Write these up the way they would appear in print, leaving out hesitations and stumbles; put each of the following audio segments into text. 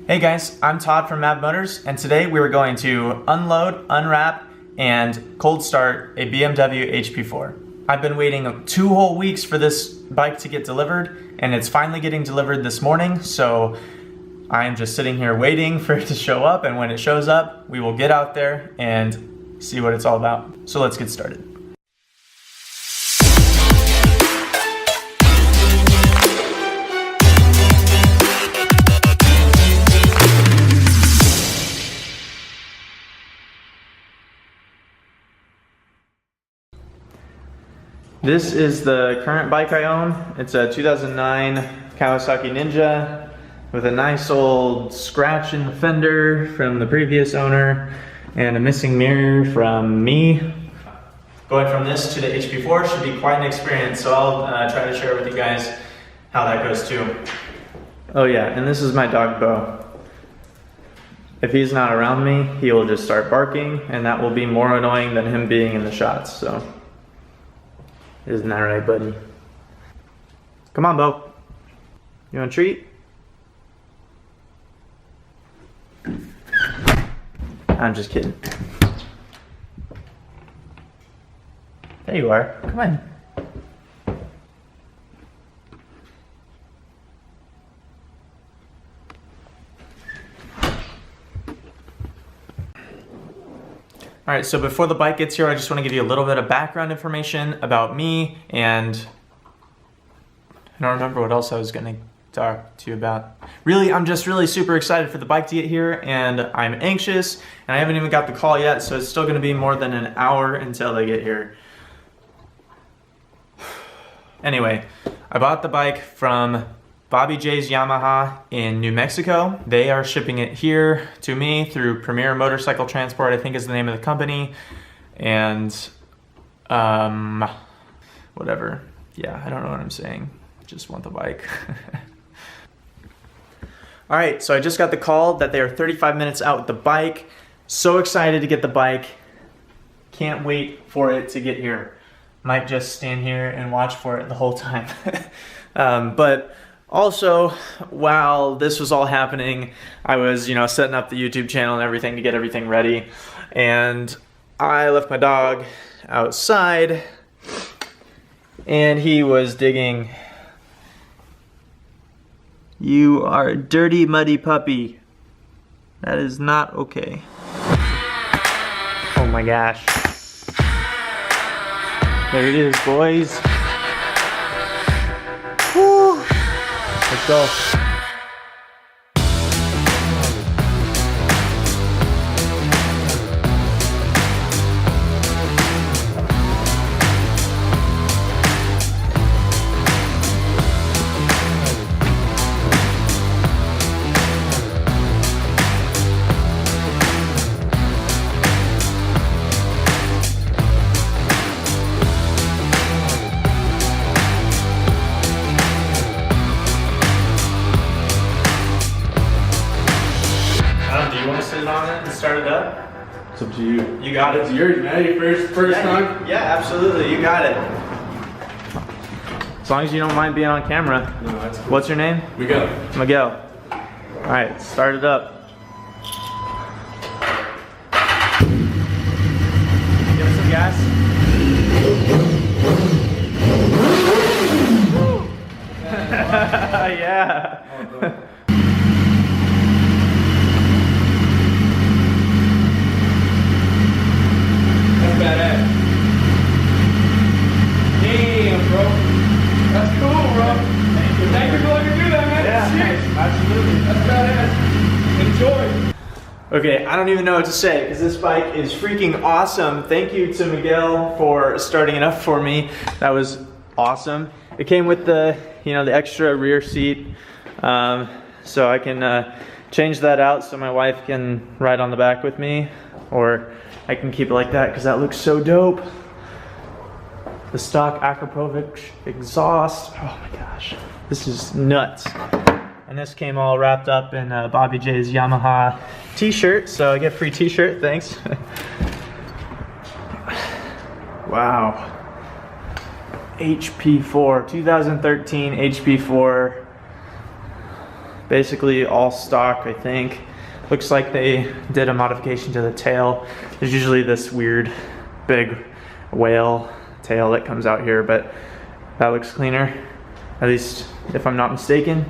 Hey guys, I'm Todd from Mav Motors, and today we are going to unload, unwrap, and cold start a BMW HP4. I've been waiting 2 whole weeks for this bike to get delivered, and it's finally getting delivered this morning, so I'm just sitting here waiting for it to show up, and when it shows up, we will get out there and see what it's all about. So let's get started. This is the current bike I own. It's a 2009 Kawasaki Ninja with a nice old scratch in the fender from the previous owner and a missing mirror from me. Going from this to the HP4 should be quite an experience, so I'll try to share with you guys how that goes too. Oh yeah, and this is my dog Bo. If he's not around me, he will just start barking, and that will be more annoying than him being in the shots, so. Isn't that right, buddy? Come on, Bo. You want a treat? I'm just kidding. There you are. Come on. Alright, so before the bike gets here, I just want to give you a little bit of background information about me, and I don't remember what else I was going to talk to you about. Really, I'm just really super excited for the bike to get here, and I'm anxious, and I haven't even got the call yet, so it's still going to be more than an hour until they get here. Anyway, I bought the bike from Bobby J's Yamaha in New Mexico. They are shipping it here to me through Premier Motorcycle Transport, I think is the name of the company. And whatever. Yeah, I don't know what I'm saying. Just want the bike. All right, so I just got the call that they are 35 minutes out with the bike. So excited to get the bike. Can't wait for it to get here. Might just stand here and watch for it the whole time. But also, while this was all happening, I was, setting up the YouTube channel and everything to get everything ready. And I left my dog outside, and he was digging. You are a dirty, muddy puppy. That is not okay. Oh my gosh. There it is, boys. Woo. Let's go. You want to sit on it and start it up? It's up to you. You got it. It's yours, man. Your first time? Yeah, absolutely. You got it. As long as you don't mind being on camera. No, that's cool. What's your name? Miguel. Miguel. All right, start it up. Give it some gas. Yeah. Badass. Damn, bro. That's cool, bro. Thank you. Thank you for letting me do that, man. Yeah, absolutely. That's badass. Enjoy. Okay, I don't even know what to say because this bike is freaking awesome. Thank you to Miguel for starting it up for me. That was awesome. It came with the, the extra rear seat, so I can change that out so my wife can ride on the back with me, or I can keep it like that because that looks so dope. The stock Akrapovic exhaust. Oh my gosh, this is nuts. And this came all wrapped up in Bobby J's Yamaha t-shirt, so I get a free t-shirt, thanks. Wow. HP4, 2013 HP4. basically all stock, I think. Looks like they did a modification to the tail. There's usually this weird big whale tail that comes out here, but that looks cleaner, at least if I'm not mistaken.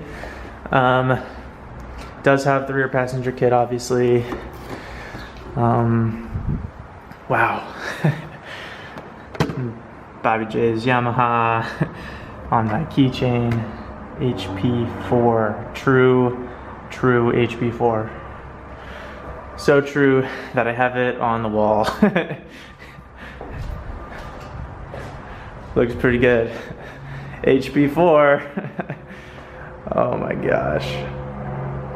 Does have the rear passenger kit, obviously. Wow. Bobby J's Yamaha on my keychain. HP4, true HP4. So true that I have it on the wall. Looks pretty good. HP4. Oh my gosh.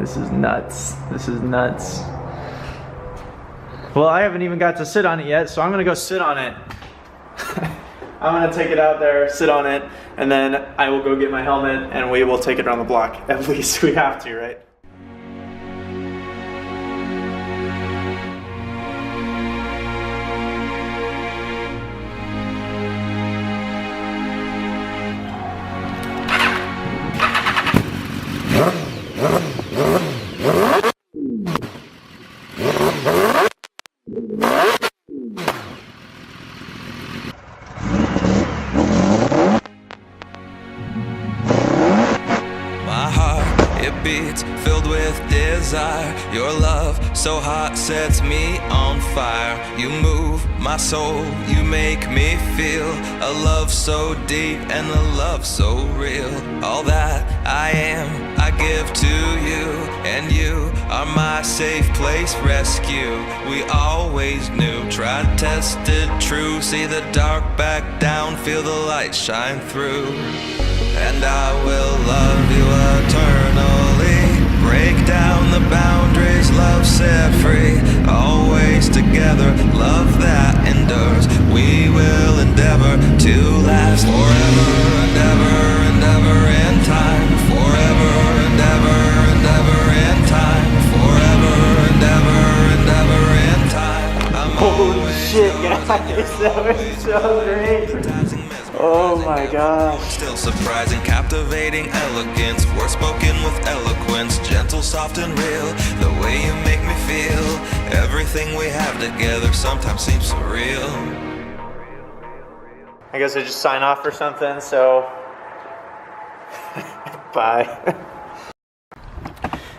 This is nuts. This is nuts. Well, I haven't even got to sit on it yet, so I'm gonna go sit on it. I'm gonna take it out there, sit on it, and then I will go get my helmet and we will take it around the block. At least we have to, right? Beats filled with desire. Your love so hot sets me on fire. You move my soul, you make me feel a love so deep and a love so real. All that I am, I give to you, and you are my safe place rescue. We always knew, tried, tested, true. See the dark back down, feel the light shine through. And I will love you eternally. Break down the boundaries, love set free. Always together, love that endures. We will endeavor to last forever and ever and ever in time. Forever and ever and ever in time. Forever and ever and ever in time. Holy shit, guys, that was so great. Oh my gosh. Still surprising, captivating elegance. Words spoken with eloquence. Gentle, soft and real. The way you make me feel. Everything we have together sometimes seems surreal. I guess I just sign off or something, so bye.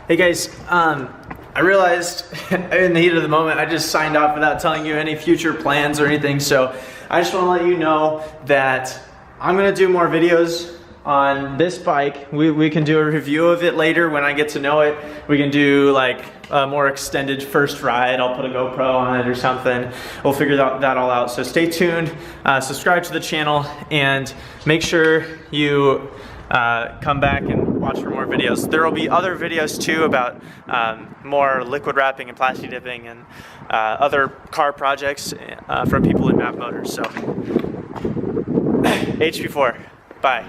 Hey guys, I realized in the heat of the moment I just signed off without telling you any future plans or anything, so I just want to let you know that I'm going to do more videos on this bike. We can do a review of it later when I get to know it. We can do like a more extended first ride. I'll put a GoPro on it or something. We'll figure that all out. So stay tuned, subscribe to the channel, and make sure you come back and watch for more videos. There will be other videos too about more liquid wrapping and plastic dipping and other car projects from people in Map Motors. So HP4, bye.